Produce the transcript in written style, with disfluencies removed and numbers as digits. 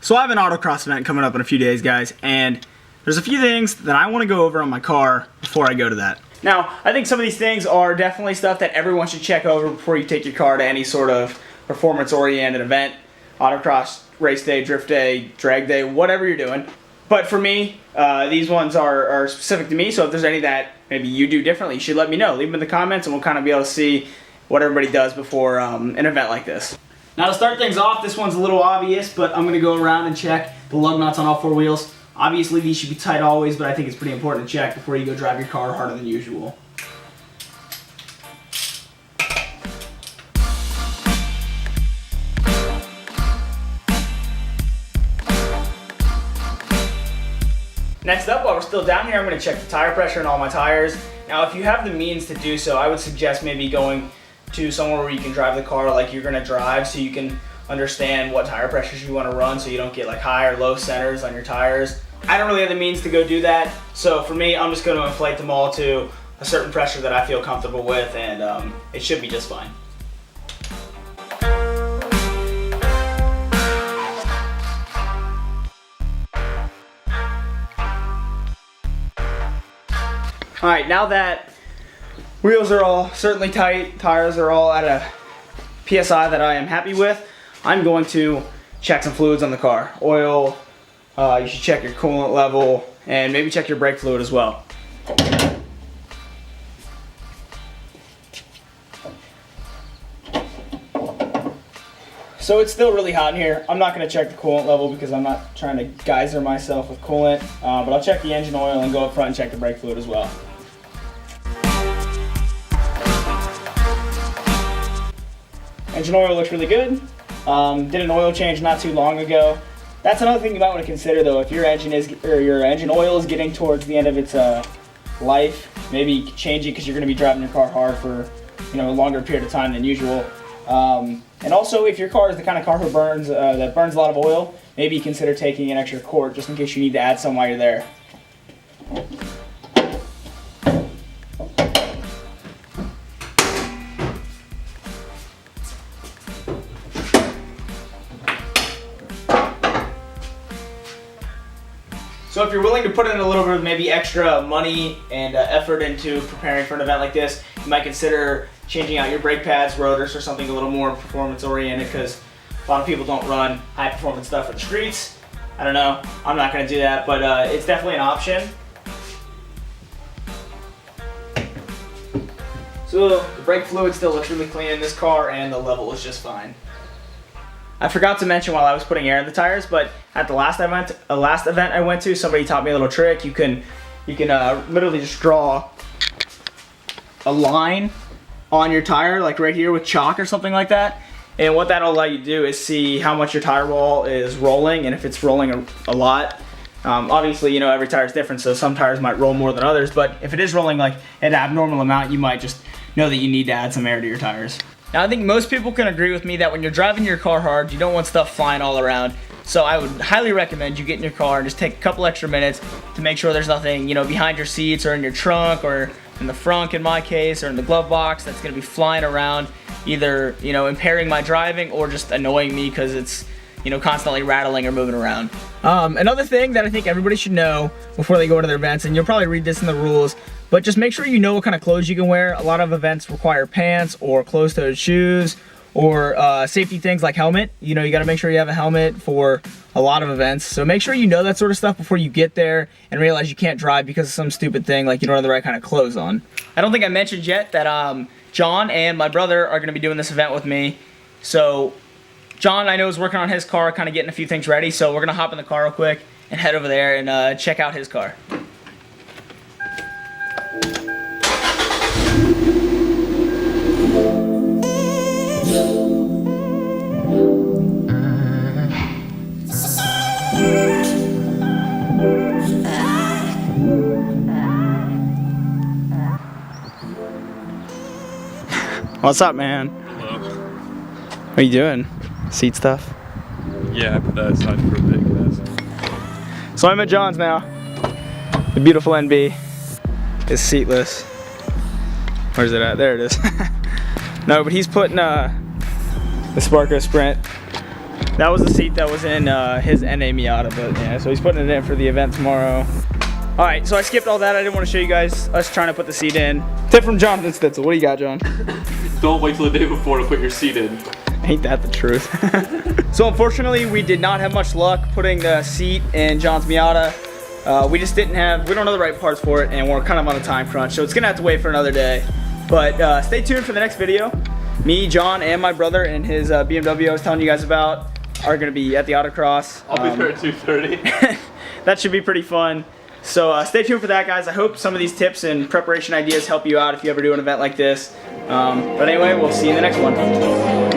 So I have an autocross event coming up in a few days, guys, and there's a few things that I want to go over on my car before I go to that. Now, I think some of these things are definitely stuff that everyone should check over before you take your car to any sort of performance-oriented event, autocross, race day, drift day, drag day, whatever you're doing. But for me, these ones are specific to me, so if there's any that maybe you do differently, you should let me know. Leave them in the comments and we'll kind of be able to see what everybody does before an event like this. Now to start things off, this one's a little obvious, but I'm going to go around and check the lug nuts on all four wheels. Obviously these should be tight always, but I think it's pretty important to check before you go drive your car harder than usual. Next up, while we're still down here, I'm going to check the tire pressure in all my tires. Now if you have the means to do so, I would suggest maybe going to somewhere where you can drive the car like you're going to drive, so you can understand what tire pressures you want to run so you don't get like high or low centers on your tires. I don't really have the means to go do that, so for me, I'm just going to inflate them all to a certain pressure that I feel comfortable with, and it should be just fine. Alright, now that wheels are all certainly tight, tires are all at a PSI that I am happy with, I'm going to check some fluids on the car. Oil, you should check your coolant level, and maybe check your brake fluid as well. So it's still really hot in here. I'm not going to check the coolant level because I'm not trying to geyser myself with coolant, but I'll check the engine oil and go up front and check the brake fluid as well. Engine oil looks really good. Did an oil change not too long ago. That's another thing you might want to consider though. If your engine oil is getting towards the end of its life, maybe change it because you're going to be driving your car hard for a longer period of time than usual. And also, if your car is the kind of car that burns a lot of oil, maybe consider taking an extra quart just in case you need to add some while you're there. So if you're willing to put in a little bit of maybe extra money and effort into preparing for an event like this, you might consider changing out your brake pads, rotors, or something a little more performance oriented, because a lot of people don't run high performance stuff for the streets. I don't know, I'm not going to do that, but it's definitely an option. So the brake fluid still looks really clean in this car, and the level is just fine. I forgot to mention while I was putting air in the tires, but at the last event I went to, somebody taught me a little trick. You can literally just draw a line on your tire, like right here with chalk or something like that. And what that'll allow you to do is see how much your tire wall is rolling, and if it's rolling a lot. Obviously, every tire is different, so some tires might roll more than others, but if it is rolling like an abnormal amount, you might just know that you need to add some air to your tires. Now I think most people can agree with me that when you're driving your car hard, you don't want stuff flying all around. So I would highly recommend you get in your car and just take a couple extra minutes to make sure there's nothing, behind your seats or in your trunk or in the frunk in my case, or in the glove box that's gonna be flying around, either, impairing my driving or just annoying me because it's, constantly rattling or moving around. Another thing that I think everybody should know before they go to their events, and you'll probably read this in the rules, but just make sure you know what kind of clothes you can wear. A lot of events require pants or closed-toed shoes or safety things like helmet. You gotta make sure you have a helmet for a lot of events. So make sure you know that sort of stuff before you get there and realize you can't drive because of some stupid thing like you don't have the right kind of clothes on. I don't think I mentioned yet that John and my brother are gonna be doing this event with me. So John, I know, is working on his car, kind of getting a few things ready, so we're gonna hop in the car real quick and head over there and check out his car. What's up, man? Hello. What are you doing? Seat stuff? Yeah, I put that aside for a bit, guys. So I'm at John's now. The beautiful NB is seatless. Where's it at? There it is. No, but he's putting the Sparko Sprint That was the seat that was in his NA Miata, but yeah, so he's putting it in for the event tomorrow. All right, so I skipped all that. I didn't want to show you guys us trying to put the seat in. Tip from Jonathan Stitzel. What do you got, John? Don't wait till the day before to put your seat in. Ain't that the truth? So unfortunately, we did not have much luck putting the seat in John's Miata. We just we don't know the right parts for it, and we're kind of on a time crunch, so it's gonna have to wait for another day. But stay tuned for the next video. Me, John, and my brother and his BMW I was telling you guys about are gonna be at the Autocross. I'll be there at 2:30. That should be pretty fun. So stay tuned for that, guys. I hope some of these tips and preparation ideas help you out if you ever do an event like this. But anyway, we'll see you in the next one.